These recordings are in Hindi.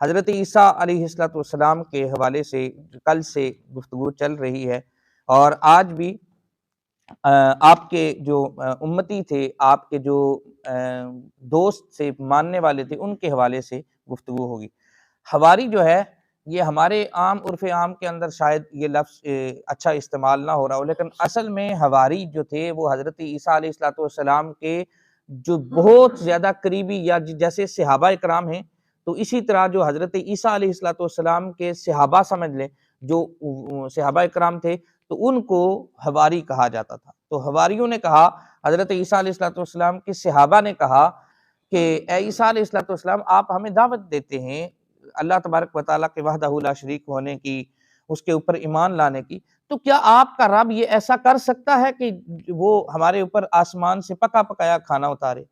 हज़रत ईसा अलैहिस्सलाम के हवाले से कल से गुफ्तगू चल रही है और आज भी आपके जो उम्मती थे, आपके जो दोस्त थे, मानने वाले थे, उनके हवाले से गुफ्तगू होगी। हवारी जो है, ये हमारे आम उर्फ़ आम के अंदर शायद ये लफ्ज़ अच्छा इस्तेमाल ना हो रहा हो, लेकिन असल में हवारी जो थे वो हज़रत ईसा अलैहिस्सलाम के जो बहुत ज़्यादा करीबी या जैसे सहाबा इकराम हैं, तो इसी तरह जो हज़रत ईसा अलैहिस्सलाम के सहाबा समझ लें, जो सहाबा इकराम थे, तो उनको हवारी कहा जाता था। तो हवारियों ने कहा, हज़रत ईसा अलैहिस्सलाम के सहाबा ने कहा कि ए ईसा अलैहिस्सलाम आप हमें दावत देते हैं अल्लाह तबारक व तआला के वहदहू ला शरीक होने की, उसके ऊपर ईमान लाने की, तो क्या आपका रब ये ऐसा कर सकता है कि वो हमारे ऊपर आसमान से पका पकाया खाना उतारे?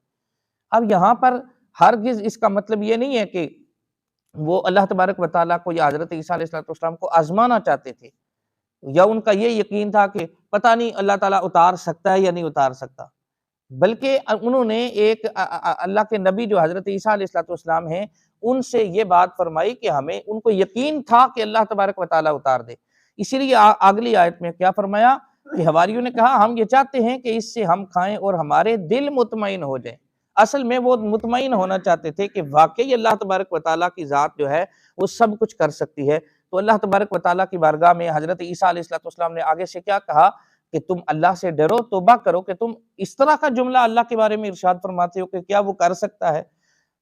अब यहाँ पर हरगिज़ इसका मतलब ये नहीं है कि वो अल्लाह तबारक व तआला को या हज़रत ईसा अलैहिस्सलाम को आज़माना चाहते थे, या उनका ये यकीन था कि पता नहीं अल्लाह ताला उतार सकता है या नहीं उतार सकता। बल्कि उन्होंने एक अल्लाह के नबी जो हज़रत ईसा अलैहिस्सलाम हैं, उनसे ये बात फरमाई कि हमें उनको यकीन था कि अल्लाह तबारक व तआला उतार दे। इसीलिए अगली आयत में क्या फरमाया कि हवारियों ने कहा हम ये चाहते हैं कि इससे हम खाएं और हमारे दिल मुतमईन हो जाए। असल में वो मुतमईन होना चाहते थे कि वाकई अल्लाह तबारक व तआला की ज़ात जो है वो सब कुछ कर सकती है। तो अल्लाह तबारक व तआला की बारगाह में हज़रत ईसा अलैहिस्सलाम ने आगे से क्या कहा कि तुम अल्लाह से डरो, तौबा करो कि तुम इस तरह का जुमला अल्लाह के बारे में इरशाद फरमाते हो कि क्या वो कर सकता है?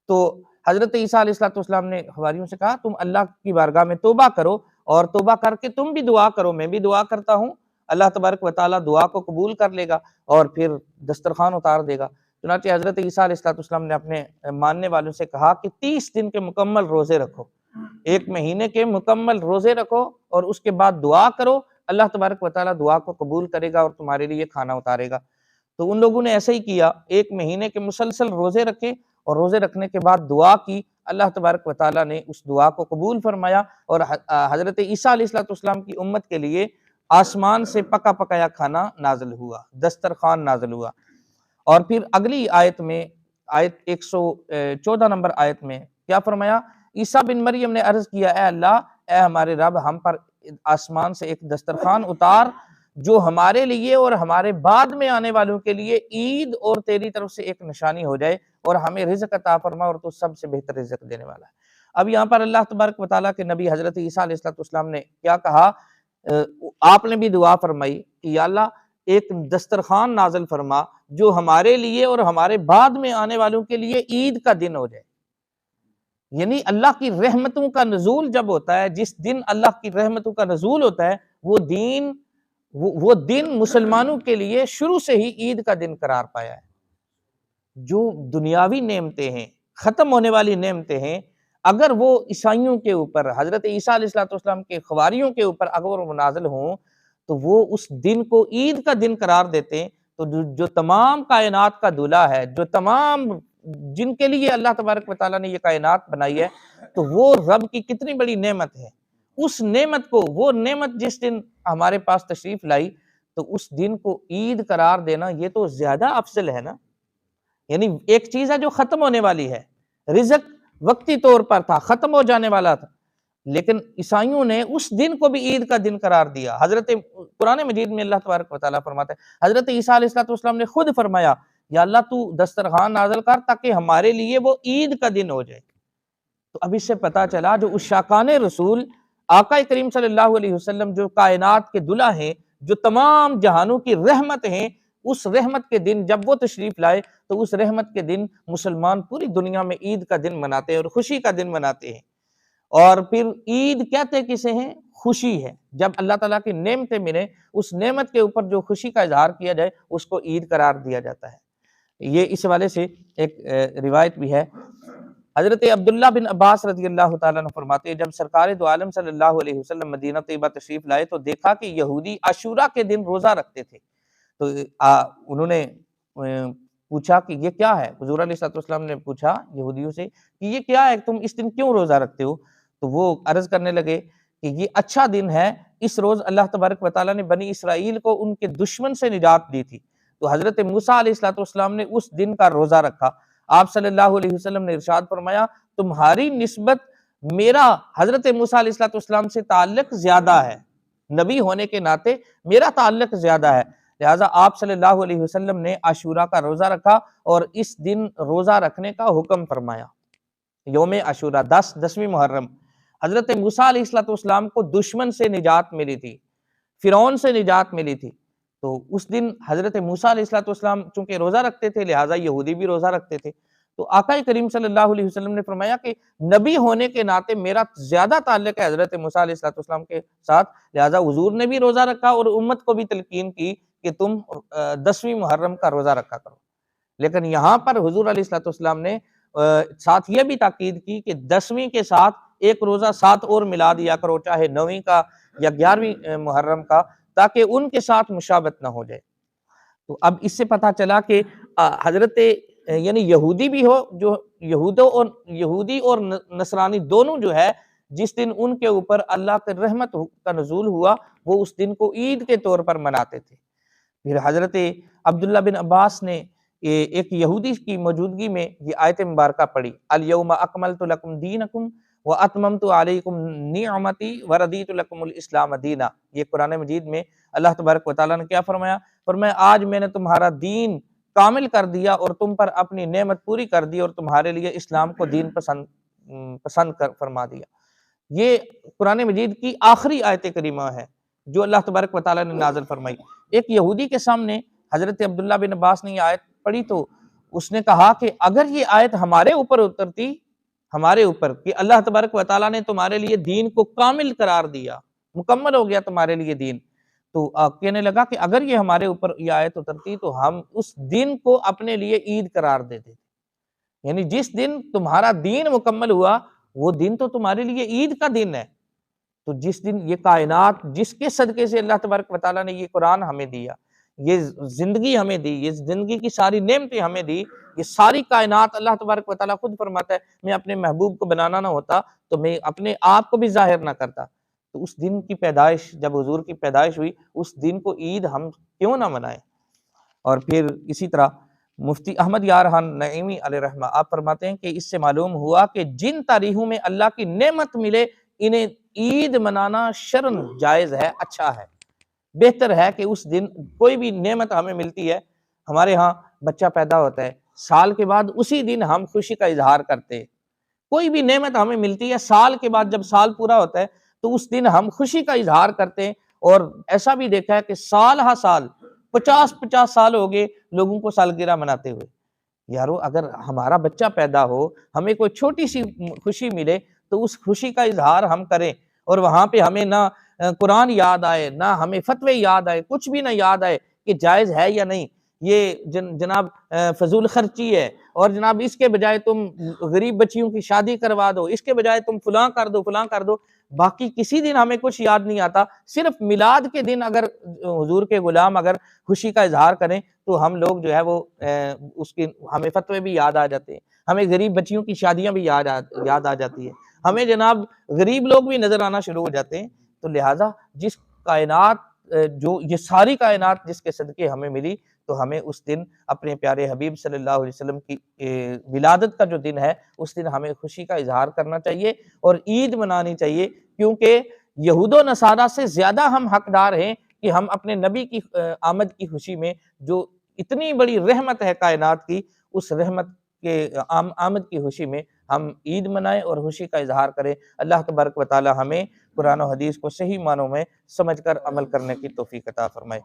तो हज़रत ईसा अलैहिस्सलाम ने हवारियों से कहा तुम अल्लाह की बारगाह में तौबा करो और तौबा करके तुम भी दुआ करो, मैं भी दुआ करता हूँ, अल्लाह तबारक व तआला दुआ को कबूल कर लेगा और फिर दस्तरखान उतार देगा। चुनांचे हज़रत ईसा अलैहिस्सलाम ने अपने मानने वालों से कहा कि 30 दिन के मुकम्मल रोज़े रखो, 1 महीने के मुकम्मल रोज़े रखो और उसके बाद दुआ करो, अल्लाह तबारक व तआला दुआ को कबूल करेगा और तुम्हारे लिए खाना उतारेगा। तो उन लोगों ने ऐसे ही किया, 1 महीने के मुसलसल रोज़े रखे और रोज़े रखने के बाद दुआ की, अल्लाह तबारक व तआला ने उस दुआ को कबूल फरमाया और हज़रत ईसा अलैहिस्सलाम की उम्मत के लिए आसमान से पका पकाया खाना नाज़िल हुआ, दस्तरखान नाज़िल हुआ। और फिर अगली आयत में, आयत 114 नंबर आयत में क्या फरमाया, ईसा बिन मरियम ने अर्ज किया, ए अल्लाह, ए हमारे रब, हम पर आसमान से एक दस्तरखान उतार जो हमारे लिए और हमारे बाद में आने वालों के लिए ईद और तेरी तरफ से एक निशानी हो जाए और हमें रिज़्क अता फरमा और तू सबसे बेहतर रिज़्क देने वाला है। अब यहाँ पर अल्लाह तबारक व तआला के नबी हज़रत ईसा अलैहिस्सलाम ने क्या कहा, आपने भी दुआ फरमाई कि या अल्लाह एक दस्तरखान नाज़िल फरमा जो हमारे लिए और हमारे बाद में आने वालों के लिए ईद का दिन हो जाए। यानी अल्लाह की रहमतों का नुज़ूल जब होता है, जिस दिन अल्लाह की रहमतों का नुज़ूल होता है, वो दिन मुसलमानों के लिए शुरू से ही ईद का दिन करार पाया है। जो दुनियावी नेमतें हैं, ख़त्म होने वाली नेमतें हैं, अगर वो ईसाइयों के ऊपर, हज़रत ईसा अलैहिस्सलाम के ख़वारियों के ऊपर अगर वो नाज़िल हों, तो वो उस दिन को ईद का दिन करार देते हैं। तो जो तमाम कायनात का दूल्हा है, जो तमाम जिनके लिए अल्लाह तबारक व तआला ने ये कायनात बनाई है, तो वो रब की कितनी बड़ी नेमत है। उस नेमत को, वो नेमत जिस दिन हमारे पास तशरीफ़ लाई, तो उस दिन को ईद करार देना ये तो ज़्यादा अफ़ज़ल है ना। यानी एक चीज़ है जो ख़त्म होने वाली है, रिज़्क वक़्ती तौर पर था, ख़त्म हो जाने वाला था, लेकिन ईसाइयों ने उस दिन को भी ईद का दिन करार दिया। हज़रत कुरान मजीद में अल्लाह तबारक व तआला फरमाता है, हज़रत ईसा अलैहिस्सलाम ने खुद फरमाया, या अल्लाह तू दस्तरखान नाज़िल कर ताकि हमारे लिए वो ईद का दिन हो जाए। तो अब इससे पता चला जो उशाकान रसूल आका करीम सल्लल्लाहु अलैहि वसल्लम जो कायनात के दुल्हा हैं, जो तमाम जहानों की रहमत हैं, उस रहमत के दिन जब वो तशरीफ लाए, तो उस रहमत के दिन मुसलमान पूरी दुनिया में ईद का दिन मनाते हैं और खुशी का दिन मनाते हैं। और फिर ईद कहते किसे हैं? खुशी है। जब अल्लाह ताला की नेमतें मिले, उस नेमत के ऊपर जो खुशी का इजहार किया जाए, उसको ईद करार दिया जाता है। ये इस हवाले से एक रिवायत भी है। हज़रत अब्दुल्ला बिन अब्बास रज़ियल्लाहु ताला अन्हु फरमाते हैं, जब सरकार दो आलम सल्लल्लाहु अलैहि वसल्लम मदीना तैयबा तशरीफ लाए, तो देखा कि यहूदी आशूरा के दिन रोज़ा रखते थे। तो उन्होंने पूछा कि ये क्या है? हुज़ूर अलैहिस्सलाम ने पूछा यहूदियों से कि ये क्या है, तुम इस दिन क्यों रोज़ा रखते हो? तो वो अर्ज़ करने लगे कि ये अच्छा दिन है, इस रोज़ अल्लाह तबारक व तआला ने बनी इसराइल को उनके दुश्मन से निजात दी थी। तो हज़रत मूसा अलैहिस्सलाम ने उस दिन का रोज़ा रखा। आप सल्लल्लाहु अलैहि वसल्लम ने इरशाद फरमाया, तुम्हारी निस्बत मेरा हजरत मूसा अलैहिस्सलाम से ताल्लुक ज्यादा है, नबी होने के नाते मेरा ताल्लुक ज्यादा है। लिहाजा आप सल्लल्लाहु अलैहि वसल्लम ने आशूरा का रोजा रखा और इस दिन रोजा रखने का हुक्म फरमाया। यौम आशूरा 10वीं मुहर्रम, हजरत मूसा अलैहिस्सलाम को दुश्मन से निजात मिली थी, फिरौन से निजात मिली थी। तो उस दिन हजरत मूसा अलैहिस्सलाम चूंकि रोजा रखते थे, लिहाजा यहूदी भी रोजा रखते थे। तो आका करीम सल्लल्लाहु अलैहि वसल्लम ने फरमाया कि नबी होने के नाते मेरा ज्यादा ताल्लुक है हजरत मूसा अलैहिस्सलाम के साथ, लिहाजा हुजूर ने भी रोजा रखा और उम्मत को भी तलकीन की कि तुम 10वीं मुहर्रम का रोजा रखा करो। लेकिन यहाँ पर हुजूर अलैहिस्सलाम ने साथ ये भी ताकीद की कि 10वीं के साथ एक रोजा साथ और मिला दिया करो, चाहे 9वीं का या 11वीं मुहर्रम का, ताकि उनके साथ मुशाबत ना हो जाए। तो अब इससे पता चला कि हजरत यानी यहूदी भी हो, जो यहूदी और नसरानी दोनों जो है, जिस दिन उनके ऊपर अल्लाह की रहमत का नुज़ूल हुआ, वो उस दिन को ईद के तौर पर मनाते थे। फिर हजरत अब्दुल्ला बिन अब्बास ने एक यहूदी की मौजूदगी में ये आयत मुबारका पढ़ी, अल यौमा अकमलतु लकुम दीनकुम व अतममतु अलैकुम निअमती व रदीतु लकुमुल इस्लाम दीना। ये कुरान मजीद में अल्लाह तबारक व तआला ने क्या फरमाया? फरमाया आज मैंने तुम्हारा दीन कामिल कर दिया और तुम पर अपनी नेमत पूरी कर दी और तुम्हारे लिए इस्लाम को दीन पसंद कर फरमा दिया। ये कुरान मजीद की आखिरी आयत करीमा है जो अल्लाह तबारक व तआला ने नाज़िल फरमाई। एक यहूदी के सामने हजरत अब्दुल्ला बिन अब्बास ने ये आयत पढ़ी तो उसने कहा कि अगर ये आयत हमारे ऊपर उतरती, हमारे ऊपर कि अल्लाह तबारक व तआला ने तुम्हारे लिए दीन को कामिल करार दिया, मुकम्मल हो गया तुम्हारे लिए दीन, तो कहने लगा कि अगर ये हमारे ऊपर ये आयत उतरती तो हम उस दिन को अपने लिए ईद करार देते। यानी जिस दिन तुम्हारा दीन मुकम्मल हुआ वो दिन तो तुम्हारे लिए ईद का दिन है। तो जिस दिन ये कायनात, जिसके सदके से अल्लाह तबारक व तआला ने ये कुरान हमें दिया, ये जिंदगी हमें दी, ये जिंदगी की सारी नेमतें हमें दी, ये सारी कायनात अल्लाह तबारक व तआला खुद फरमाता है मैं अपने महबूब को बनाना ना होता तो मैं अपने आप को भी जाहिर ना करता। तो उस दिन की पैदाइश, जब हुजूर की पैदाइश हुई, उस दिन को ईद हम क्यों ना मनाएं। और फिर इसी तरह मुफ्ती अहमद यार खान नईमी अलैहिर्रहमा आप फरमाते हैं कि इससे मालूम हुआ कि जिन तारीखों में अल्लाह की नेमत मिले इन्हें ईद मनाना शरन जायज़ है, अच्छा है, बेहतर है कि उस दिन कोई भी नेमत हमें मिलती है, हमारे यहाँ बच्चा पैदा होता है, साल के बाद उसी दिन हम खुशी का इजहार करते हैं। कोई भी नेमत हमें मिलती है साल के बाद, जब साल पूरा होता है तो उस दिन हम खुशी का इजहार करते हैं। और ऐसा भी देखा है कि साल हा साल 50-50 साल हो गए लोगों को सालगिरह मनाते हुए। यारो अगर हमारा बच्चा पैदा हो, हमें कोई छोटी सी खुशी मिले तो उस खुशी का इजहार हम करें और वहां पे हमें ना कुरान याद आए, ना हमें फतवे याद आए, कुछ भी ना याद आए कि जायज है या नहीं, ये जनाब फजूल खर्ची है, और जनाब इसके बजाय तुम गरीब बच्चियों की शादी करवा दो, इसके बजाय तुम फलां कर दो, फलां कर दो। बाकी किसी दिन हमें कुछ याद नहीं आता, सिर्फ मिलाद के दिन अगर हुजूर के गुलाम अगर खुशी का इजहार करें तो हम लोग जो है वो उसके हमें फतवे भी याद आ जाते हैं, हमें गरीब बच्चियों की शादियां भी याद आ जाती है, हमें जनाब गरीब लोग भी नजर आना शुरू हो जाते हैं। तो लिहाजा जिस कायनात जो ये सारी कायनात जिसके सदके हमें मिली, तो हमें उस दिन अपने प्यारे हबीब सल्लल्लाहु अलैहि वसल्लम की विलादत का जो दिन है उस दिन हमें खुशी का इजहार करना चाहिए और ईद मनानी चाहिए, क्योंकि यहूदो नसारा से ज्यादा हम हकदार हैं कि हम अपने नबी की आमद की खुशी में, जो इतनी बड़ी रहमत है कायनात की, उस रहमत के आमद की खुशी में हम ईद मनाएं और खुशी का इजहार करें। अल्लाह तबारक व तआला हमें कुरान और हदीस को सही मानों में समझकर अमल करने की तौफीक अता फरमाए।